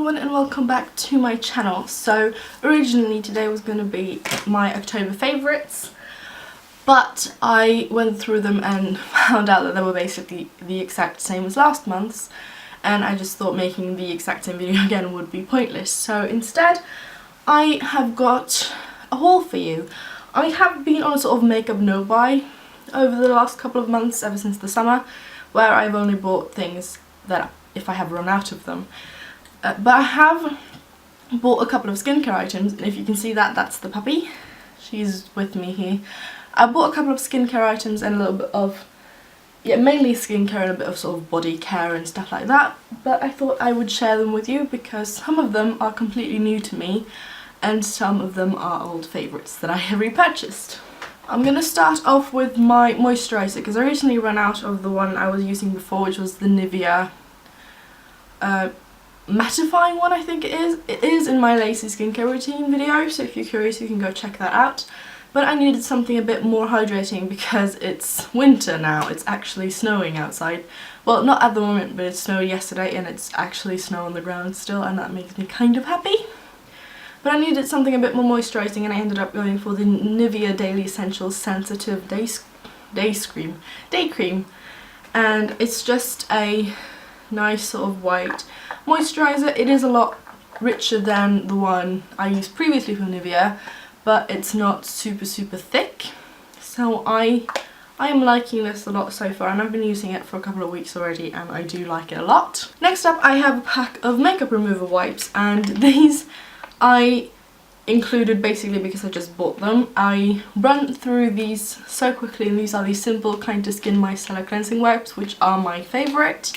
everyone and welcome back to my channel. So originally today was going to be my October favourites, but I went through them and found out that they were basically the exact same as last month's, and I just thought making the exact same video again would be pointless. So instead I have got a haul for you. I have been on a sort of makeup no-buy over the last couple of months, ever since the summer, where I've only bought things that if I have run out of them. But I have bought a couple of skincare items, and if you can see that, that's the puppy. She's with me here. I bought a couple of skincare items and a little bit of, mainly skincare and a bit of sort of body care and stuff like that. But I thought I would share them with you because some of them are completely new to me and some of them are old favourites that I have repurchased. I'm going to start off with my moisturiser because I recently ran out of the one I was using before, which was the Nivea mattifying one, I think it is. It is in my lacy skincare routine video, so if you're curious you can go check that out. But I needed something a bit more hydrating because it's winter now. It's actually snowing outside. Well, not at the moment, but it snowed yesterday and it's actually snow on the ground still, and that makes me kind of happy. But I needed something a bit more moisturising, and I ended up going for the Nivea Daily Essentials Sensitive Day Cream. And it's just a nice sort of white moisturiser. It is a lot richer than the one I used previously from Nivea, but it's not super thick. So I am liking this a lot so far, and I've been using it for a couple of weeks already and I do like it a lot. Next up I have a pack of makeup remover wipes, and these I included basically because I just bought them. I run through these so quickly, and these are the Simple Kind to Skin Micellar Cleansing Wipes, which are my favourite.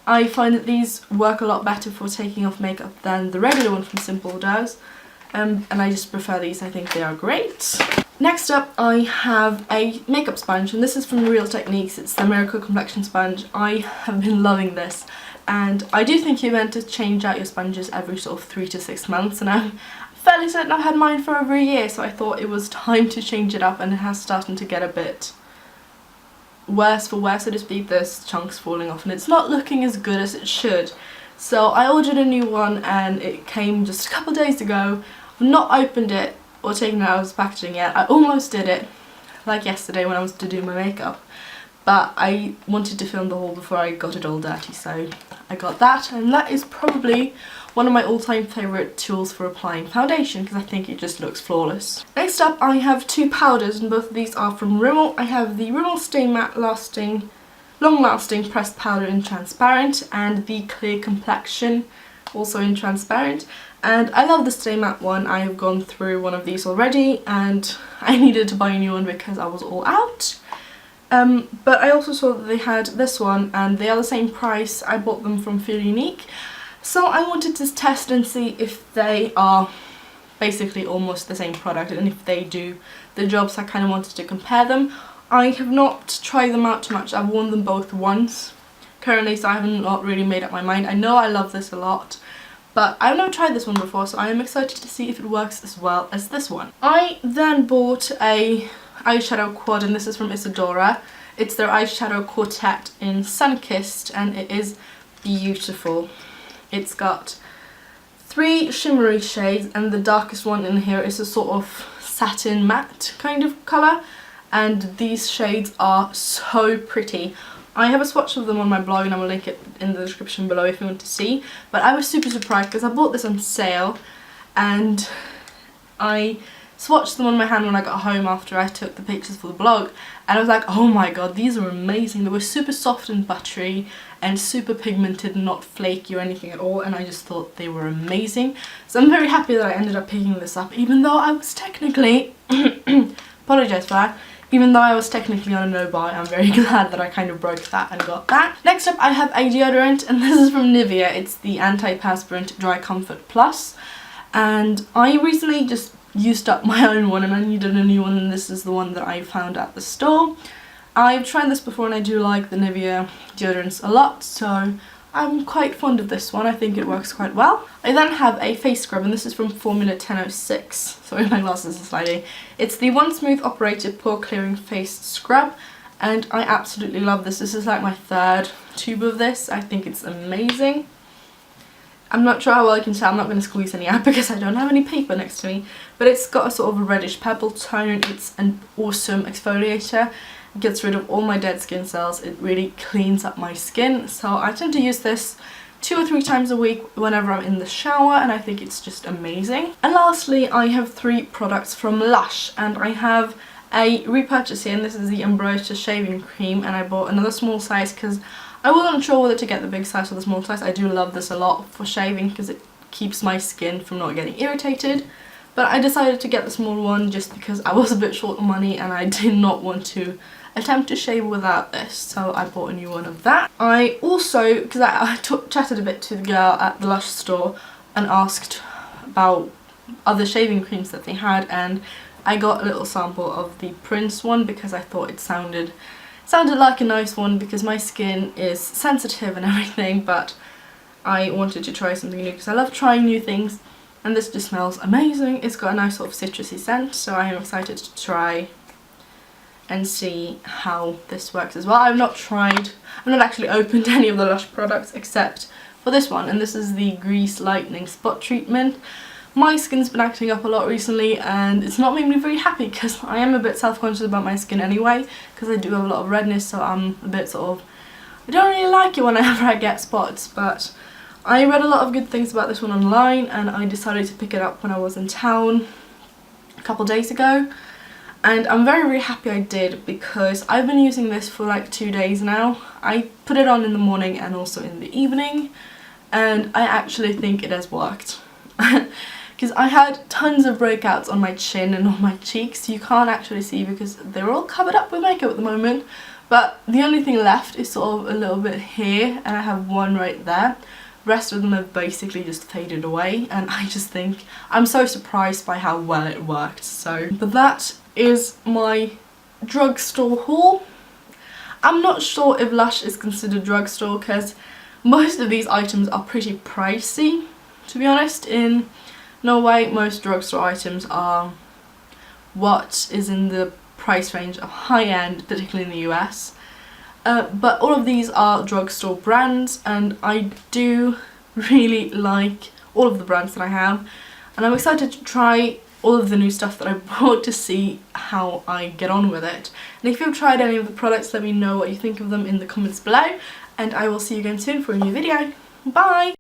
I find that these work a lot better for taking off makeup than the regular one from Simple does, and I just prefer these. I think they are great. Next up I have a makeup sponge, and this is from Real Techniques. It's the Miracle Complexion Sponge. I have been loving this, and I do think you're meant to change out your sponges every sort of 3 to 6 months, and I'm fairly certain I've had mine for over a year, so I thought it was time to change it up, and it has started to get a bit worse for wear, so to speak. There's chunks falling off and it's not looking as good as it should. So I ordered a new one and it came just a couple days ago. I've not opened it or taken it out of its packaging yet. I almost did it, like yesterday when I was to do my makeup, but I wanted to film the haul before I got it all dirty, so I got that, and that is probably one of my all-time favourite tools for applying foundation because I think it just looks flawless. Next up I have two powders, and both of these are from Rimmel. I have the Rimmel Stay Matte Long Lasting Pressed Powder in Transparent and the Clear Complexion also in Transparent, and I love the Stay Matte one. I have gone through one of these already and I needed to buy a new one because I was all out. But I also saw that they had this one and they are the same price. I bought them from Feel Unique. So I wanted to test and see if they are basically almost the same product, and if they do the job, so I kind of wanted to compare them. I have not tried them out too much. I've worn them both once currently, so I have not really made up my mind. I know I love this a lot, but I've never tried this one before, so I am excited to see if it works as well as this one. I then bought a eyeshadow quad, and this is from Isadora. It's their eyeshadow quartet in Sunkissed, and it is beautiful. It's got 3 shimmery shades, and the darkest one in here is a sort of satin matte kind of colour, and these shades are so pretty. I have a swatch of them on my blog and I will link it in the description below if you want to see, but I was super surprised because I bought this on sale and I swatched them on my hand when I got home after I took the pictures for the blog, and I was like, oh my god, these are amazing. They were super soft and buttery and super pigmented and not flaky or anything at all, and I just thought they were amazing. So I'm very happy that I ended up picking this up, even though I was technically apologise for that, even though I was technically on a no-buy. I'm very glad that I kind of broke that and got that. Next up I have a deodorant, and this is from Nivea. It's the Anti-Perspirant Dry Comfort Plus, and I recently just used up my own one and I needed a new one, and this is the one that I found at the store. I've tried this before and I do like the Nivea deodorants a lot, so I'm quite fond of this one. I think it works quite well. I then have a face scrub, and this is from Formula 1006. Sorry, my glasses are sliding. It's the One Smooth Operated Pore Clearing Face Scrub, and I absolutely love this. This is like my 3rd tube of this. I think it's amazing. I'm not sure how well I can tell, I'm not going to squeeze any out because I don't have any paper next to me, but it's got a sort of a reddish pebble tone. It's an awesome exfoliator. It gets rid of all my dead skin cells. It really cleans up my skin, so I tend to use this 2 or 3 times a week whenever I'm in the shower, and I think it's just amazing. And lastly, I have 3 products from Lush, and I have a repurchase here, and this is the Ambrosia shaving cream, and I bought another small size because I wasn't sure whether to get the big size or the small size. I do love this a lot for shaving because it keeps my skin from not getting irritated, but I decided to get the small one just because I was a bit short on money and I did not want to attempt to shave without this, so I bought a new one of that. I also, because I chatted a bit to the girl at the Lush store and asked about other shaving creams that they had, and I got a little sample of the Prince one because I thought it sounded like a nice one because my skin is sensitive and everything, but I wanted to try something new because I love trying new things, and this just smells amazing. It's got a nice sort of citrusy scent, so I am excited to try and see how this works as well. I've not actually opened any of the Lush products except for this one, and this is the Grease Lightening Spot Treatment. My skin's been acting up a lot recently and it's not made me very happy because I am a bit self-conscious about my skin anyway because I do have a lot of redness, so I'm a bit sort of, I don't really like it whenever I get spots, but I read a lot of good things about this one online and I decided to pick it up when I was in town a couple days ago. And I'm very, very happy I did because I've been using this for like 2 days now. I put it on in the morning and also in the evening, and I actually think it has worked. Because I had tons of breakouts on my chin and on my cheeks. You can't actually see because they're all covered up with makeup at the moment. But the only thing left is sort of a little bit here, and I have one right there. The rest of them have basically just faded away, and I just think I'm so surprised by how well it worked. So, but that is my drugstore haul. I'm not sure if Lush is considered drugstore because most of these items are pretty pricey, to be honest. In Norway, most drugstore items are what is in the price range of high-end, particularly in the US. But all of these are drugstore brands, and I do really like all of the brands that I have, and I'm excited to try all of the new stuff that I bought to see how I get on with it. And if you've tried any of the products, let me know what you think of them in the comments below, and I will see you again soon for a new video. Bye!